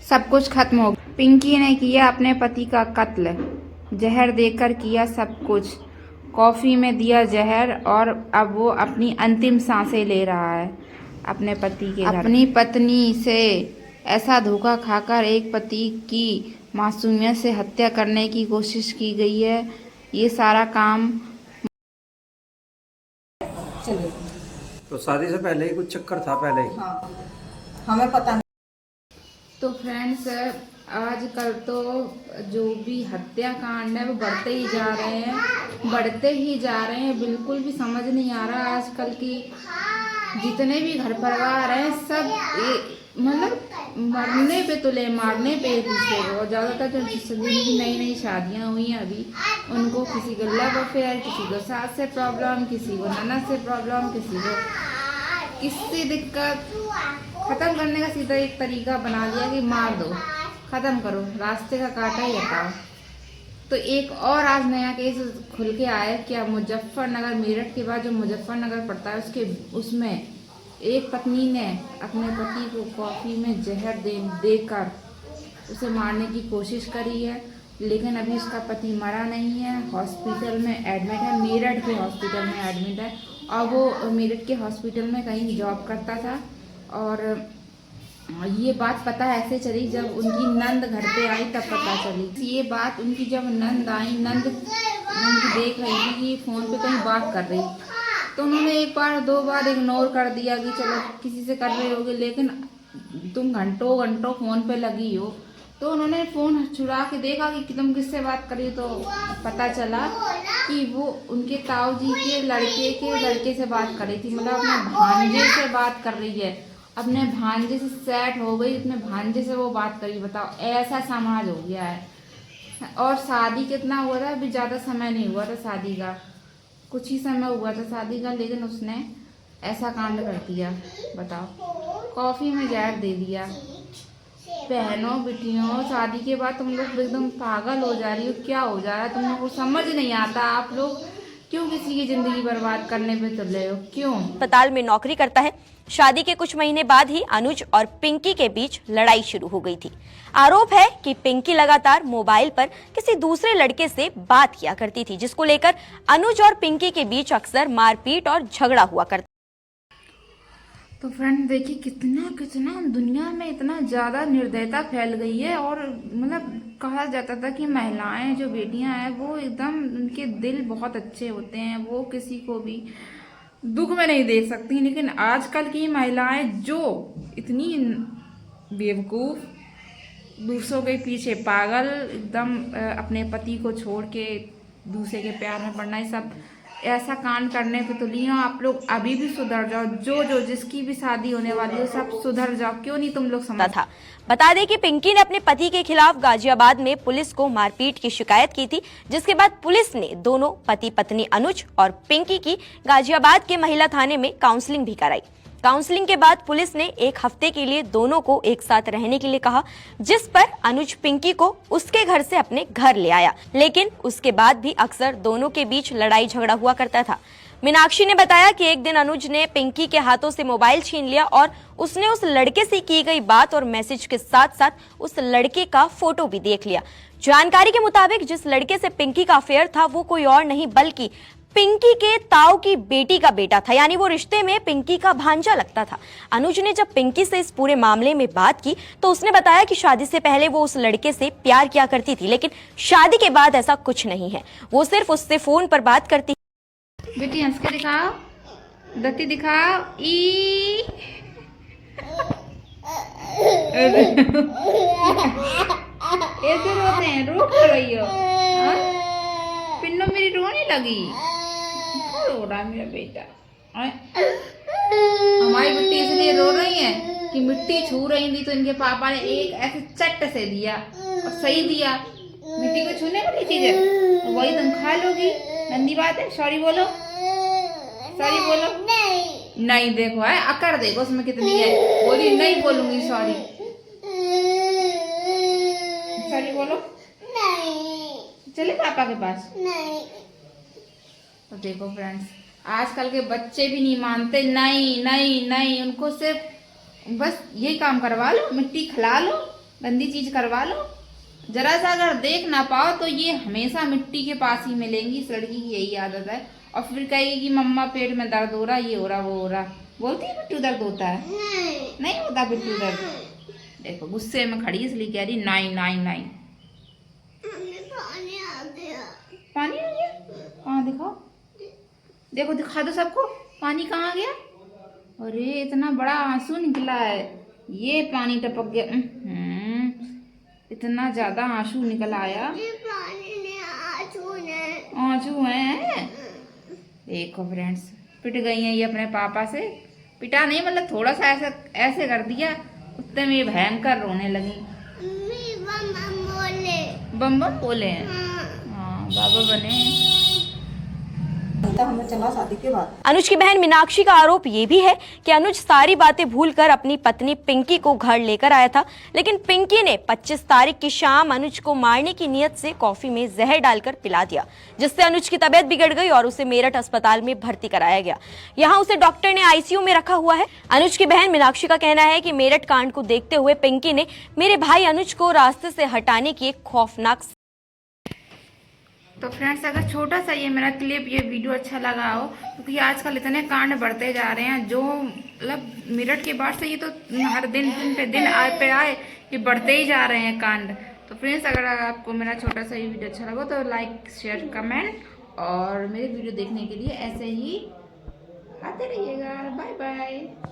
सब कुछ खत्म हो गया। पिंकी ने किया अपने पति का कत्ल, जहर देकर किया सब कुछ। कॉफी में दिया जहर और अब वो अपनी अंतिम सांसें ले रहा है अपने पति के घर। अपनी पत्नी से ऐसा धोखा खाकर एक पति की मासूमियत से हत्या करने की कोशिश की गई है। ये सारा काम तो शादी से पहले ही कुछ चक्कर था पहले ही। हाँ, हमें पता नहीं। तो फ्रेंड्स, आजकल तो जो भी हत्याकांड है वो बढ़ते ही जा रहे हैं, बिल्कुल भी समझ नहीं आ रहा। आजकल की जितने भी घर परिवार हैं सब मतलब मरने पे तुले, मारने पे एक दूसरे को। और ज़्यादातर जो नई नई शादियाँ हुई हैं अभी, उनको किसी को लव अफेयर, किसी को सास से प्रॉब्लम, किसी को ननद से प्रॉब्लम, किसी को किससे दिक्कत, खत्म करने का सीधा एक तरीका बना दिया कि मार दो, खत्म करो, रास्ते का कांटा ही हटाओ। तो एक और आज नया केस खुल के आया क्या, मुजफ्फरनगर, मेरठ के बाद जो मुजफ्फरनगर पड़ता है उसमें एक पत्नी ने अपने पति को कॉफी में जहर देकर उसे मारने की कोशिश करी है। लेकिन अभी उसका पति मरा नहीं है, हॉस्पिटल में एडमिट है, मेरठ के हॉस्पिटल में एडमिट है। और वो मेरठ के हॉस्पिटल में कहीं जॉब करता था। और ये बात पता ऐसे चली जब उनकी नंद घर पे आई तब पता चली। ये बात उनकी जब नंद आई, नंद देख रही थी कि फ़ोन पे कहीं बात कर रही, तो उन्होंने एक बार दो बार इग्नोर कर दिया कि चलो किसी से कर रहे होगे, लेकिन तुम घंटों घंटों फ़ोन पे लगी हो। तो उन्होंने फ़ोन चुरा के देखा कि तुम किससे बात करी, तो पता चला कि वो उनके ताऊ जी के लड़के से बात कर रही थी, मतलब अपने भांजे से बात कर रही है। अपने भांजे से सेट हो गई, अपने भांजे से वो बात करी। बताओ, ऐसा समाज हो गया है। और शादी कितना हुआ था, अभी ज़्यादा समय नहीं हुआ था शादी का, कुछ ही समय हुआ था शादी का, लेकिन उसने ऐसा कांड कर दिया। बताओ, कॉफ़ी में जहर दे दिया। बहनों बेटियों, शादी के बाद तुम लोग एकदम पागल हो जा रही हो, क्या हो जा रहा है तुम लोग को समझ नहीं आता। आप लोग क्यों किसी की जिंदगी बर्बाद करने पे तुल रहे हो, क्यों? अस्पताल में नौकरी करता है। शादी के कुछ महीने बाद ही अनुज और पिंकी के बीच लड़ाई शुरू हो गई थी। आरोप है कि पिंकी लगातार मोबाइल पर किसी दूसरे लड़के से बात किया करती थी, जिसको लेकर अनुज और पिंकी के बीच अक्सर मारपीट और झगड़ा हुआ करता। तो फ्रेंड देखिए, कितना दुनिया में इतना ज़्यादा निर्दयता फैल गई है। और मतलब कहा जाता था कि महिलाएं जो बेटियां हैं वो एकदम, उनके दिल बहुत अच्छे होते हैं, वो किसी को भी दुख में नहीं देख सकती। लेकिन आजकल की महिलाएं जो इतनी बेवकूफ़, दूसरों के पीछे पागल, एकदम अपने पति को छोड़ के दूसरे के प्यार में पड़ना, ये सब ऐसा कांड करने पे तुली हो। आप लोग अभी भी सुधर जाओ, जो जिसकी भी शादी होने वाली हो सब सुधर जाओ। क्यों नहीं तुम लोग समझ था। बता दें कि पिंकी ने अपने पति के खिलाफ गाजियाबाद में पुलिस को मारपीट की शिकायत की थी, जिसके बाद पुलिस ने दोनों पति पत्नी अनुज और पिंकी की गाजियाबाद के महिला थाने में काउंसलिंग भी कराई। काउंसलिंग के बाद पुलिस ने एक हफ्ते के लिए दोनों को एक साथ रहने के लिए कहा, जिस पर अनुज पिंकी को उसके घर से अपने घर ले आया। लेकिन उसके बाद भी अक्सर दोनों के बीच लड़ाई झगड़ा हुआ करता था। मीनाक्षी ने बताया कि एक दिन अनुज ने पिंकी के हाथों से मोबाइल छीन लिया और उसने उस लड़के से की गई बात और मैसेज के साथ साथ उस लड़के का फोटो भी देख लिया। जानकारी के मुताबिक जिस लड़के से पिंकी का अफेयर था वो कोई और नहीं बल्कि पिंकी के ताऊ की बेटी का बेटा था, यानी वो रिश्ते में पिंकी का भांजा लगता था। अनुज ने जब पिंकी से इस पूरे मामले में बात की तो उसने बताया कि शादी से पहले वो उस लड़के से प्यार किया करती थी, लेकिन शादी के बाद ऐसा कुछ नहीं है। वो सिर्फ उससे फोन पर बात करती। बेटी हंस के दिखाओ, दत्ती दिखाओ, ई ऐसे रोते हैं, रो क्यों रही हो? पिन्नो मेरी रोने लगी, रो रहा मेरा बेटा। हमारी मिट्टी इसलिए रो रही है कि मिट्टी छू रही थी तो इनके पापा ने एक ऐसे चट से दिया और सही दिया। मिट्टी को छूने वाली चीज है, वही तुम खा लोगी, गंदी बात है। सॉरी बोलो, सॉरी बोलो। नहीं देखो है अकड़, देखो उसमें कितनी है। बोली नहीं बोलूंगी सॉरी, सॉरी बोलो। चले पापा के पास। तो देखो फ्रेंड्स, आजकल के बच्चे भी नहीं मानते। नहीं नहीं नहीं, उनको सिर्फ बस यही काम करवा लो, मिट्टी खिला लो, गंदी चीज करवा लो। जरा सा अगर देख ना पाओ तो ये हमेशा मिट्टी के पास ही मिलेंगी। इस लड़की की यही आदत है। और फिर कहेगी कि मम्मा पेट में दर्द हो रहा, ये हो रहा, वो हो रहा। बोलती है पिट्टू दर्द होता है? नहीं होता पिट्टू दर्द। देखो गुस्से में खड़ी इसलिए कह रही नहीं नहीं नहीं। पानी आ गया? कहाँ दिखाओ, देखो दिखा दो सबको, पानी कहाँ आ गया? अरे इतना बड़ा आंसू निकला है, ये पानी टपक गया। इतना ज्यादा आंसू निकल आया। आंसू है। देखो फ्रेंड्स, पिट गई है ये अपने पापा से। पिटा नहीं, मतलब थोड़ा सा ऐसे ऐसे कर दिया, उतने में ये भयंकर रोने लगी। बम बम बोले हैं। हाँ बाबा बने। तो हमें चला शादी के बाद। अनुज की बहन मीनाक्षी का आरोप ये भी है कि अनुज सारी बातें भूलकर अपनी पत्नी पिंकी को घर लेकर आया था, लेकिन पिंकी ने 25 तारीख की शाम अनुज को मारने की नीयत से कॉफी में जहर डालकर पिला दिया, जिससे अनुज की तबीयत बिगड़ गई और उसे मेरठ अस्पताल में भर्ती कराया गया। यहाँ उसे डॉक्टर ने आईसीयू में रखा हुआ है। अनुज की बहन मीनाक्षी का कहना है कि मेरठ कांड को देखते हुए पिंकी ने मेरे भाई अनुज को रास्ते से हटाने की एक खौफनाक। तो फ्रेंड्स, अगर छोटा सा ये मेरा क्लिप, ये वीडियो अच्छा लगा हो, क्योंकि आजकल इतने कांड बढ़ते जा रहे हैं, जो मतलब मेरठ के बाद से ये तो हर दिन पे दिन आए ये बढ़ते ही जा रहे हैं कांड। तो फ्रेंड्स, अगर आपको मेरा छोटा सा ये वीडियो अच्छा लगा तो लाइक शेयर कमेंट और मेरे वीडियो देखने के लिए ऐसे ही आते रहिएगा। Bye bye.